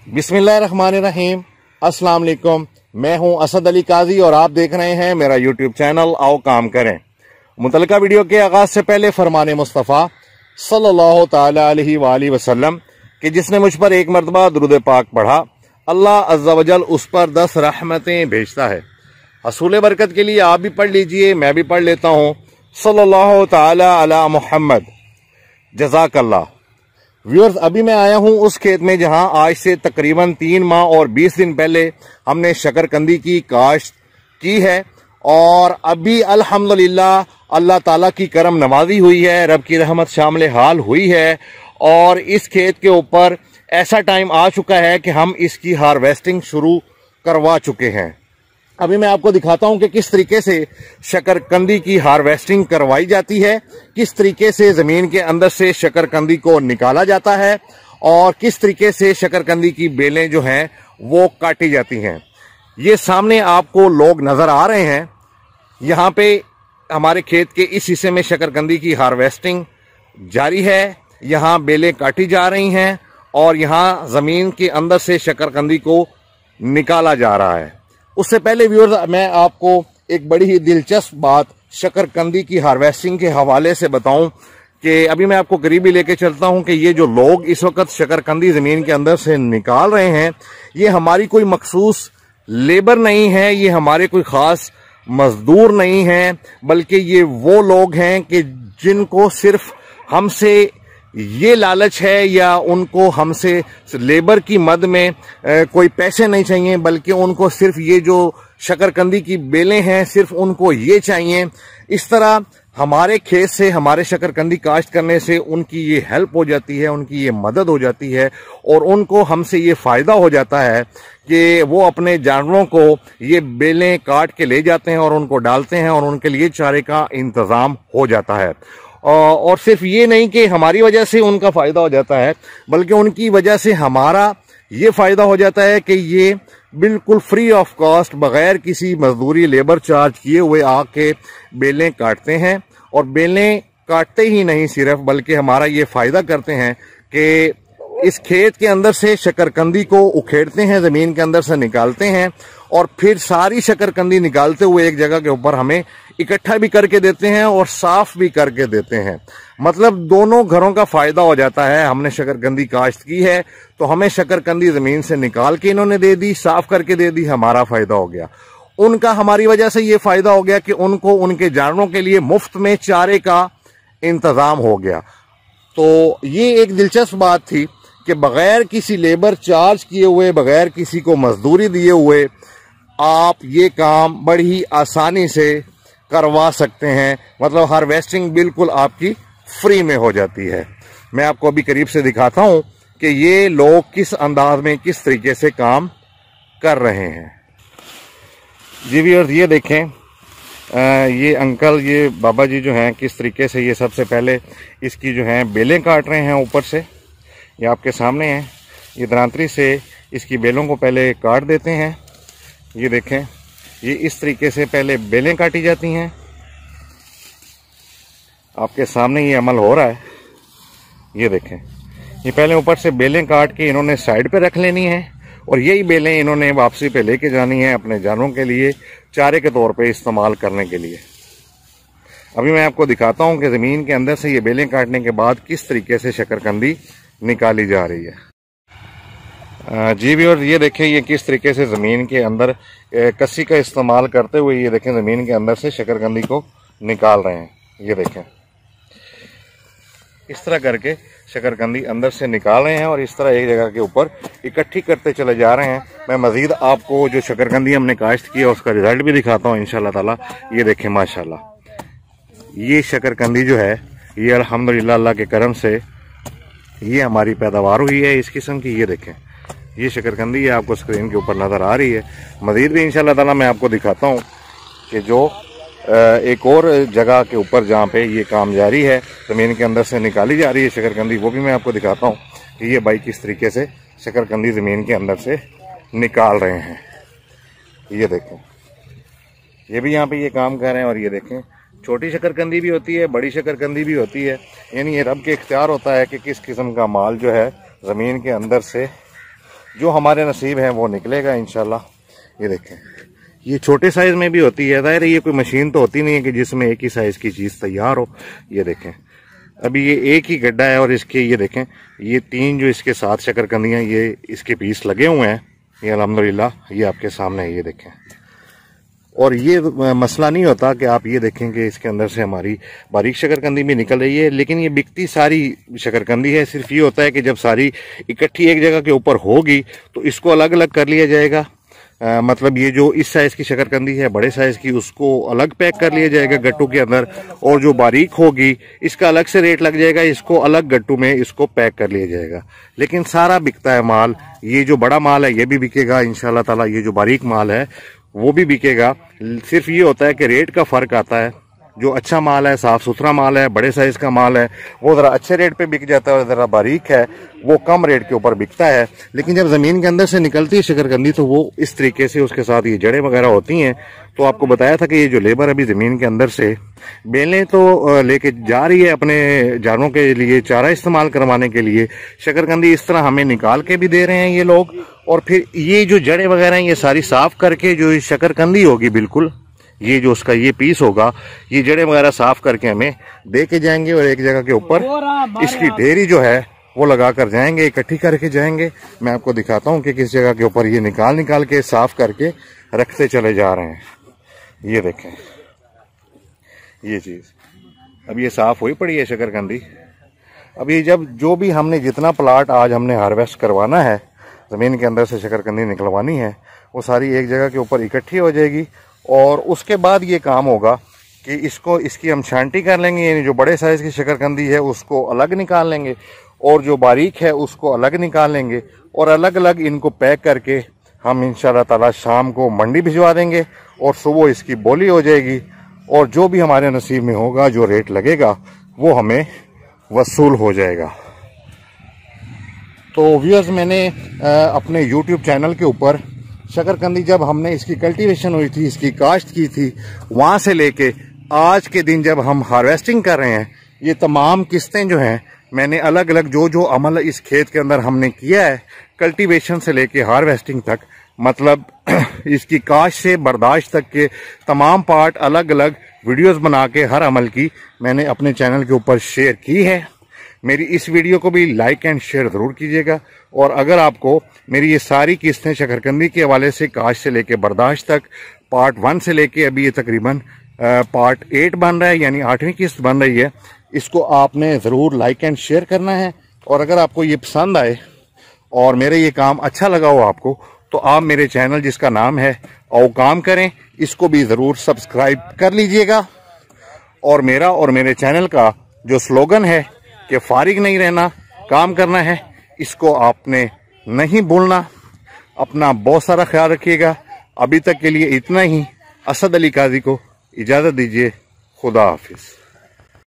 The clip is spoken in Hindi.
बिस्मिल्लाहिर्रहमानिर्रहीम। अस्सलाम वालेकुम। मैं हूं असद अली काजी और आप देख रहे हैं मेरा यूट्यूब चैनल आओ काम करें। मुतलका वीडियो के आगाज से पहले फरमाने मुस्तफ़ा सल्लल्लाहु ताला अलैहि वसल्लम कि जिसने मुझ पर एक मरतबा दुरूद पाक पढ़ा अल्लाह अज़्ज़ा वजल उस पर 10 रहमतें भेजता है। हसूल बरकत के लिए आप भी पढ़ लीजिए, मैं भी पढ़ लेता हूँ। सल्लल्लाहु ताला अला मुहम्मद। जज़ाकल्लाह। व्यूअर्स, अभी मैं आया हूं उस खेत में जहां आज से तकरीबन 3 माह और 20 दिन पहले हमने शकरकंदी की काश्त की है और अभी अल्हम्दुलिल्लाह अल्लाह ताला की करम नवाजी हुई है, रब की रहमत शामिल हाल हुई है और इस खेत के ऊपर ऐसा टाइम आ चुका है कि हम इसकी हार्वेस्टिंग शुरू करवा चुके हैं। अभी मैं आपको दिखाता हूं कि किस तरीके से शकरकंदी की हार्वेस्टिंग करवाई जाती है, किस तरीके से जमीन के अंदर से शकरकंदी को निकाला जाता है और किस तरीके से शकरकंदी की बेलें जो हैं वो काटी जाती हैं। ये सामने आपको लोग नजर आ रहे हैं। यहाँ पे हमारे खेत के इस हिस्से में शकरकंदी की हार्वेस्टिंग जारी है। यहाँ बेलें काटी जा रही हैं और यहाँ जमीन के अंदर से शकरकंदी को निकाला जा रहा है। उससे पहले व्यूअर्स, मैं आपको एक बड़ी ही दिलचस्प बात शकरकंदी की हार्वेस्टिंग के हवाले से बताऊं कि अभी मैं आपको करीबी लेके चलता हूं कि ये जो लोग इस वक्त शकरकंदी जमीन के अंदर से निकाल रहे हैं, ये हमारी कोई मखसूस लेबर नहीं है, ये हमारे कोई खास मजदूर नहीं है, बल्कि ये वो लोग हैं कि जिनको सिर्फ हमसे ये लालच है या उनको हमसे लेबर की मद में कोई पैसे नहीं चाहिए, बल्कि उनको सिर्फ ये जो शकरकंदी की बेलें हैं सिर्फ उनको ये चाहिए। इस तरह हमारे खेत से हमारे शकरकंदी काश्त करने से उनकी ये हेल्प हो जाती है, उनकी ये मदद हो जाती है और उनको हमसे ये फ़ायदा हो जाता है कि वो अपने जानवरों को ये बेलें काट के ले जाते हैं और उनको डालते हैं और उनके लिए चारे का इंतज़ाम हो जाता है। और सिर्फ ये नहीं कि हमारी वजह से उनका फ़ायदा हो जाता है, बल्कि उनकी वजह से हमारा ये फ़ायदा हो जाता है कि ये बिल्कुल फ्री ऑफ कॉस्ट बग़ैर किसी मजदूरी लेबर चार्ज किए हुए आके बेलें काटते हैं और बेलें काटते ही नहीं सिर्फ, बल्कि हमारा ये फ़ायदा करते हैं कि इस खेत के अंदर से शकरकंदी को उखेड़ते हैं, ज़मीन के अंदर से निकालते हैं और फिर सारी शकरकंदी निकालते हुए एक जगह के ऊपर हमें इकट्ठा भी करके देते हैं और साफ भी करके देते हैं। मतलब दोनों घरों का फायदा हो जाता है। हमने शकरकंदी काश्त की है तो हमें शकरकंदी जमीन से निकाल के इन्होंने दे दी, साफ करके दे दी, हमारा फायदा हो गया। उनका हमारी वजह से ये फायदा हो गया कि उनको उनके जानवरों के लिए मुफ्त में चारे का इंतजाम हो गया। तो ये एक दिलचस्प बात थी कि बगैर किसी लेबर चार्ज किए हुए, बगैर किसी को मजदूरी दिए हुए आप ये काम बड़ी ही आसानी से करवा सकते हैं। मतलब हार्वेस्टिंग बिल्कुल आपकी फ्री में हो जाती है। मैं आपको अभी करीब से दिखाता हूं कि ये लोग किस अंदाज में, किस तरीके से काम कर रहे हैं। जी व्यूअर्स, ये देखें, ये अंकल, ये बाबा जी जो हैं किस तरीके से ये सबसे पहले इसकी जो हैं बेलें काट रहे हैं ऊपर से। ये आपके सामने है। ये दरांतरी से इसकी बेलों को पहले काट देते हैं। ये देखें, ये इस तरीके से पहले बेलें काटी जाती हैं। आपके सामने ये अमल हो रहा है। ये देखें, ये पहले ऊपर से बेलें काट के इन्होंने साइड पे रख लेनी है और यही बेलें इन्होंने वापसी पे लेके जानी है अपने जानवरों के लिए चारे के तौर पे इस्तेमाल करने के लिए। अभी मैं आपको दिखाता हूँ कि ज़मीन के अंदर से ये बेलें काटने के बाद किस तरीके से शकरकंदी निकाली जा रही है। जी भी, और ये देखें, ये किस तरीके से ज़मीन के अंदर कस्सी का इस्तेमाल करते हुए ये देखें ज़मीन के अंदर से शकरकंदी को निकाल रहे हैं। ये देखें, इस तरह करके शकरकंदी अंदर से निकाल रहे हैं और इस तरह एक जगह के ऊपर इकट्ठी करते चले जा रहे हैं। मैं मज़ीद आपको जो शकरकंदी हमने काश्त की है उसका रिज़ल्ट भी दिखाता हूँ इंशाल्लाह ताला। ये देखें, माशाल्लाह, ये शकरकंदी जो है ये अल्हम्दुलिल्लाह अल्लाह के करम से ये हमारी पैदावार हुई है इस किस्म की। ये देखें, ये शकरकंदी है आपको स्क्रीन के ऊपर नज़र आ रही है। मज़ीद भी इंशाल्लाह ताला मैं आपको दिखाता हूँ कि जो एक और जगह के ऊपर जहाँ पे ये काम जारी है, ज़मीन के अंदर से निकाली जा रही है शकरकंदी, वो भी मैं आपको दिखाता हूँ कि ये भाई किस तरीके से शकरकंदी ज़मीन के अंदर से निकाल रहे हैं। ये देखें, ये भी यहाँ पे ये काम कर रहे हैं और ये देखें, छोटी शकरकंदी भी होती है, बड़ी शकरकंदी भी होती है। यानी ये रब के इख्तियार होता है कि किस किस्म का माल जो है ज़मीन के अंदर से जो हमारे नसीब है वो निकलेगा इंशाल्लाह। ये देखें, ये छोटे साइज में भी होती है, ज़ाहिर है ये कोई मशीन तो होती नहीं है कि जिसमें एक ही साइज की चीज़ तैयार हो। ये देखें, अभी ये एक ही गड्ढा है और इसके ये देखें, ये 3 जो इसके साथ शकरकंदियाँ ये इसके पीस लगे हुए हैं, ये अल्हम्दुलिल्लाह ये आपके सामने है। ये देखें, और ये मसला नहीं होता कि आप ये देखें कि इसके अंदर से हमारी बारीक शकरकंदी भी निकल रही है, लेकिन ये बिकती सारी शकरकंदी है। सिर्फ ये होता है कि जब सारी इकट्ठी एक जगह के ऊपर होगी तो इसको अलग अलग कर लिया जाएगा। मतलब ये जो इस साइज की शकरकंदी है बड़े साइज की, उसको अलग पैक कर लिया जाएगा गट्टू के अंदर, और जो बारीक होगी इसका अलग से रेट लग जाएगा, इसको अलग गट्टू में इसको पैक कर लिया जाएगा। लेकिन सारा बिकता है माल। ये जो बड़ा माल है ये भी बिकेगा इंशाल्लाह ताला, ये जो बारीक माल है वो भी बिकेगा। सिर्फ ये होता है कि रेट का फर्क आता है। जो अच्छा माल है, साफ सुथरा माल है, बड़े साइज का माल है, वो ज़रा अच्छे रेट पे बिक जाता है, और ज़रा बारीक है वो कम रेट के ऊपर बिकता है। लेकिन जब ज़मीन के अंदर से निकलती है शकरकंदी तो वो इस तरीके से उसके साथ ये जड़ें वगैरह होती हैं। तो आपको बताया था कि ये जो लेबर अभी ज़मीन के अंदर से बेलें तो लेके जा रही है अपने जानवरों के लिए चारा इस्तेमाल करवाने के लिए, शकरकंदी इस तरह हमें निकाल के भी दे रहे हैं ये लोग। और फिर ये जो जड़ें वगैरह हैं ये सारी साफ करके जो शकरकंदी होगी बिल्कुल, ये जो उसका ये पीस होगा, ये जड़ें वगैरह साफ करके हमें दे के जाएंगे, और एक जगह के ऊपर इसकी ढेरी जो है वो लगा कर जाएंगे, इकट्ठी करके जाएंगे। मैं आपको दिखाता हूँ कि किस जगह के ऊपर ये निकाल के साफ करके रखते चले जा रहे हैं। ये देखें, ये चीज अब ये साफ हुई पड़ी है शकरकंदी। अब ये जब जो भी हमने जितना प्लाट आज हमने हार्वेस्ट करवाना है, जमीन के अंदर से शकरकंदी निकलवानी है, वो सारी एक जगह के ऊपर इकट्ठी हो जाएगी। और उसके बाद ये काम होगा कि इसकी हम छांटी कर लेंगे, यानी जो बड़े साइज की शकरकंदी है उसको अलग निकाल लेंगे, और जो बारीक है उसको अलग निकाल लेंगे, और अलग अलग इनको पैक करके हम इंशाल्लाह ताला शाम को मंडी भिजवा देंगे, और सुबह इसकी बोली हो जाएगी, और जो भी हमारे नसीब में होगा, जो रेट लगेगा वो हमें वसूल हो जाएगा। तो व्यूअर्स, मैंने अपने YouTube चैनल के ऊपर शकरकंदी जब हमने इसकी कल्टीवेशन हुई थी, इसकी काश्त की थी, वहां से लेके आज के दिन जब हम हार्वेस्टिंग कर रहे हैं, ये तमाम किस्तें जो हैं मैंने अलग अलग जो अमल इस खेत के अंदर हमने किया है, कल्टीवेशन से लेके हार्वेस्टिंग तक, मतलब इसकी काश्त से बर्दाश्त तक के तमाम पार्ट अलग अलग वीडियोस बना के हर अमल की मैंने अपने चैनल के ऊपर शेयर की है। मेरी इस वीडियो को भी लाइक एंड शेयर ज़रूर कीजिएगा। और अगर आपको मेरी ये सारी किस्तें शकरकंदी के हवाले से काश्त से लेके बर्दाश्त तक, पार्ट 1 से लेके अभी ये तकरीबन पार्ट 8 बन रहा है, यानी 8वीं किस्त बन रही है, इसको आपने ज़रूर लाइक एंड शेयर करना है। और अगर आपको ये पसंद आए और मेरे ये काम अच्छा लगा हो आपको, तो आप मेरे चैनल जिसका नाम है आओ काम करें, इसको भी ज़रूर सब्सक्राइब कर लीजिएगा। और मेरा और मेरे चैनल का जो स्लोगन है कि फारिग नहीं रहना, काम करना है, इसको आपने नहीं भूलना। अपना बहुत सारा ख्याल रखिएगा। अभी तक के लिए इतना ही। असद अली काजी को इजाज़त दीजिए। खुदा हाफिज।